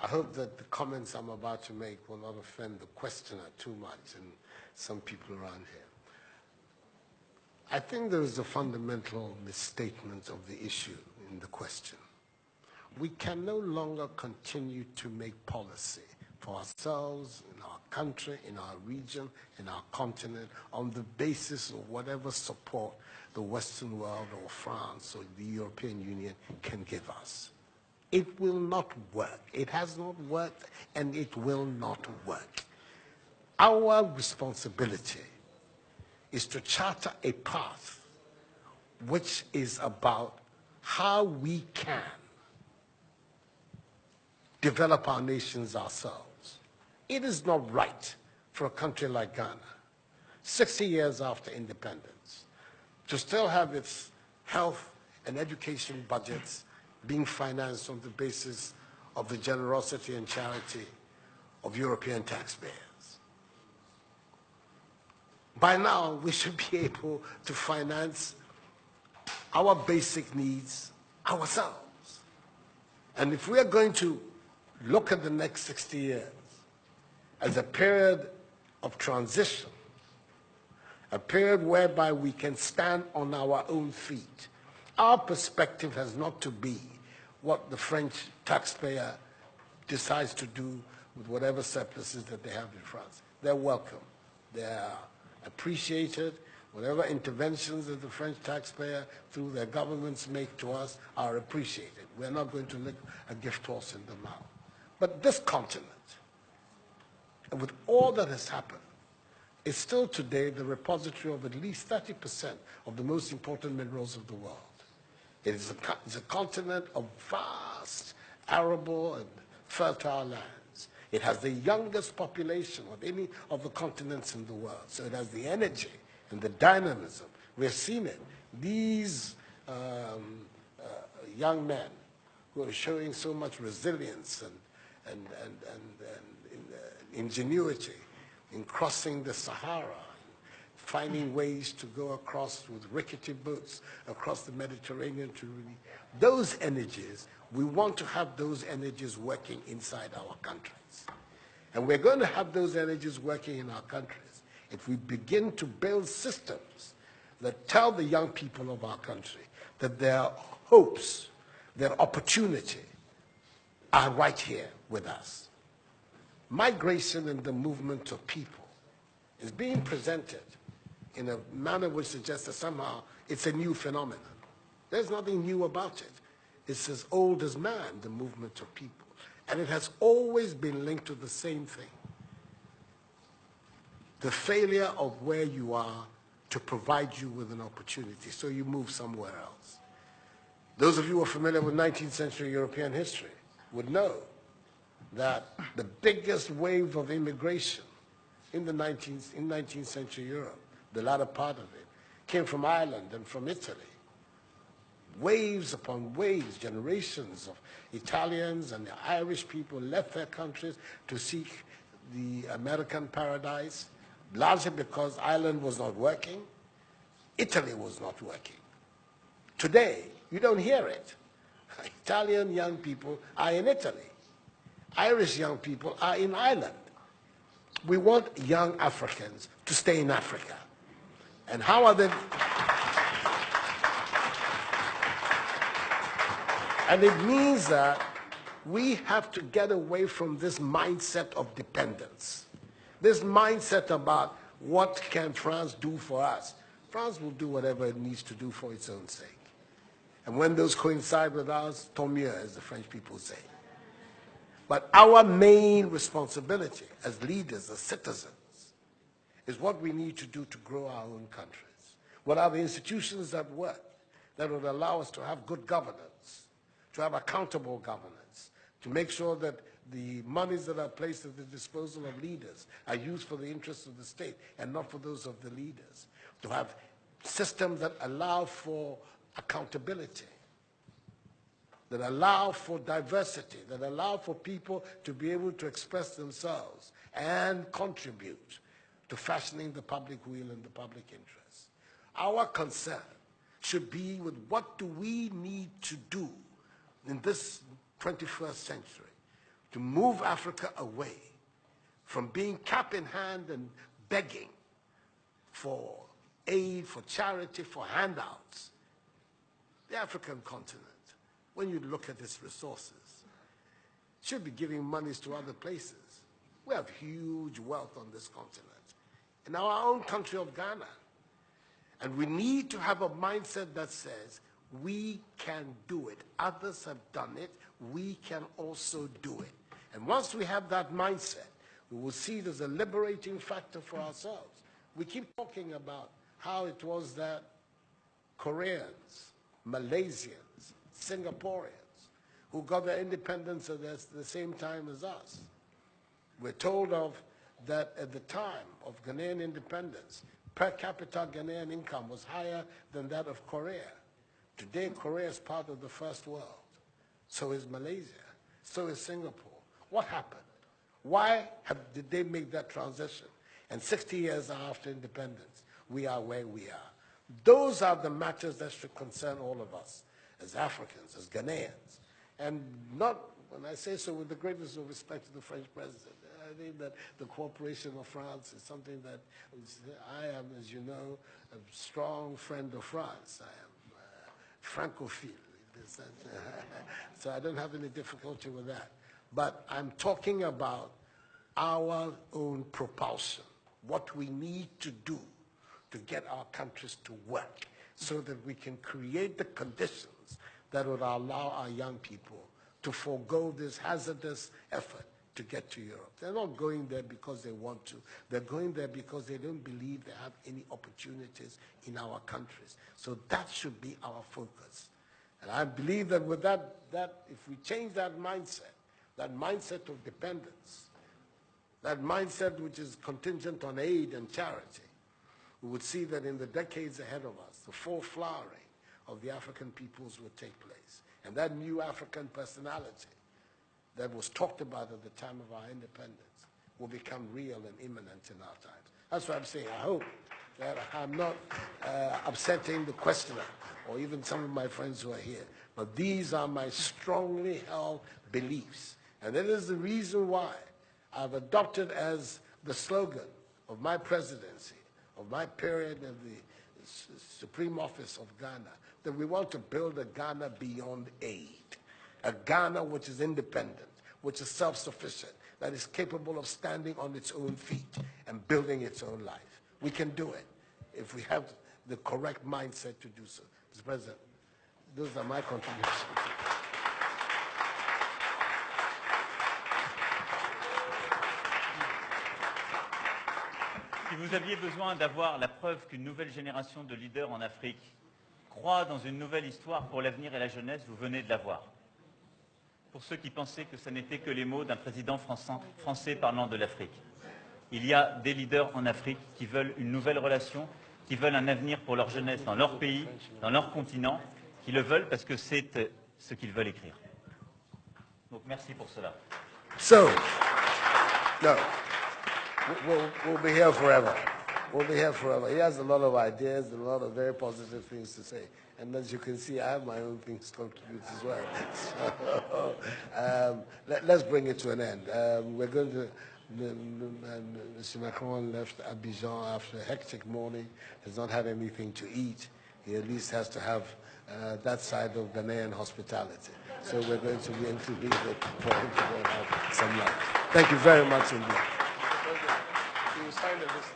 I hope that the comments I'm about to make will not offend the questioner too much and some people around here. I think there is a fundamental misstatement of the issue in the question. We can no longer continue to make policy for ourselves, in our country, in our region, in our continent, on the basis of whatever support the Western world or France or the European Union can give us. It will not work. It has not worked, and it will not work. Our responsibility is to charter a path which is about how we can develop our nations ourselves. It is not right for a country like Ghana, 60 years after independence, to still have its health and education budgets being financed on the basis of the generosity and charity of European taxpayers. By now, we should be able to finance our basic needs ourselves. And if we are going to look at the next 60 years as a period of transition, a period whereby we can stand on our own feet, our perspective has not to be what the French taxpayer decides to do with whatever surpluses that they have in France. They're welcome. They're appreciated. Whatever interventions that the French taxpayer through their governments make to us are appreciated. We're not going to lick a gift horse in the mouth. But this continent, and with all that has happened, is still today the repository of at least 30% of the most important minerals of the world. It's a continent of vast, arable and fertile lands. It has the youngest population of any of the continents in the world. So it has the energy and the dynamism. We've seen it. These young men who are showing so much resilience and ingenuity in crossing the Sahara, finding ways to go across with rickety boats across the Mediterranean to really, those energies, we want to have those energies working inside our countries. And we're going to have those energies working in our countries if we begin to build systems that tell the young people of our country that their hopes, their opportunity are right here with us. Migration and the movement of people is being presented in a manner which suggests that somehow it's a new phenomenon. There's nothing new about it. It's as old as man, the movement of people. And it has always been linked to the same thing. The failure of where you are to provide you with an opportunity, so you move somewhere else. Those of you who are familiar with 19th century European history would know that the biggest wave of immigration in 19th century Europe, the latter part of it, came from Ireland and from Italy. Waves upon waves, generations of Italians and the Irish people left their countries to seek the American paradise, largely because Ireland was not working, Italy was not working. Today, you don't hear it. Italian young people are in Italy. Irish young people are in Ireland. We want young Africans to stay in Africa. And how are they? And it means that we have to get away from this mindset of dependence. This mindset about what can France do for us. France will do whatever it needs to do for its own sake. And when those coincide with ours, tant mieux, as the French people say. But our main responsibility as leaders, as citizens, is what we need to do to grow our own countries. What are the institutions that work, that would allow us to have good governance, to have accountable governance, to make sure that the monies that are placed at the disposal of leaders are used for the interests of the state and not for those of the leaders, to have systems that allow for accountability, that allow for diversity, that allow for people to be able to express themselves and contribute to fashioning the public will and the public interest. Our concern should be with what do we need to do in this 21st century to move Africa away from being cap in hand and begging for aid, for charity, for handouts. The African continent, when you look at its resources, should be giving monies to other places. We have huge wealth on this continent, in our own country of Ghana. And we need to have a mindset that says, we can do it. Others have done it. We can also do it. And once we have that mindset, we will see it as a liberating factor for ourselves. We keep talking about how it was that Koreans, Malaysians, Singaporeans, who got their independence at the same time as us. We're told of that at the time of Ghanaian independence, per capita Ghanaian income was higher than that of Korea. Today, Korea is part of the first world. So is Malaysia. So is Singapore. What happened? Why did they make that transition? And 60 years after independence, we are where we are. Those are the matters that should concern all of us as Africans, as Ghanaians. And not, when I say so, with the greatest of respect to the French president. I think that the cooperation of France is something that I am, as you know, a strong friend of France. I am Francophile. So I don't have any difficulty with that. But I'm talking about our own propulsion, what we need to do to get our countries to work so that we can create the conditions that would allow our young people to forego this hazardous effort to get to Europe. They're not going there because they want to. They're going there because they don't believe they have any opportunities in our countries. So that should be our focus. And I believe that with that if we change that mindset of dependence, that mindset which is contingent on aid and charity, we would see that in the decades ahead of us, the full flowering of the African peoples would take place. And that new African personality that was talked about at the time of our independence will become real and imminent in our times. That's what I'm saying. I hope that I'm not upsetting the questioner or even some of my friends who are here. But these are my strongly held beliefs. And that is the reason why I've adopted as the slogan of my presidency, of my period of the Supreme Office of Ghana, that we want to build a Ghana beyond aid, a Ghana which is independent, which is self-sufficient, that is capable of standing on its own feet and building its own life. We can do it if we have the correct mindset to do so. Mr. President, those are my contributions. Si vous aviez besoin d'avoir la preuve qu'une nouvelle génération de leaders en Afrique croit dans une nouvelle histoire pour l'avenir et la jeunesse, vous venez de l'avoir. Pour ceux qui pensaient que ce n'était que les mots d'un président français parlant de l'Afrique. Il y a des leaders en Afrique qui veulent une nouvelle relation, qui veulent un avenir pour leur jeunesse dans leur pays, dans leur continent, qui le veulent parce que c'est ce qu'ils veulent écrire. Donc merci pour cela. So, no. We'll be here forever. We'll be here forever. He has a lot of ideas and a lot of very positive things to say. And as you can see, I have my own things to contribute as well. So, let's bring it to an end. We're going to, Mr. Macron left Abidjan after a hectic morning, has not had anything to eat. He at least has to have that side of Ghanaian hospitality. So we're going to be able to leave it for him to go and have some lunch. Thank you very much indeed. You signed a list.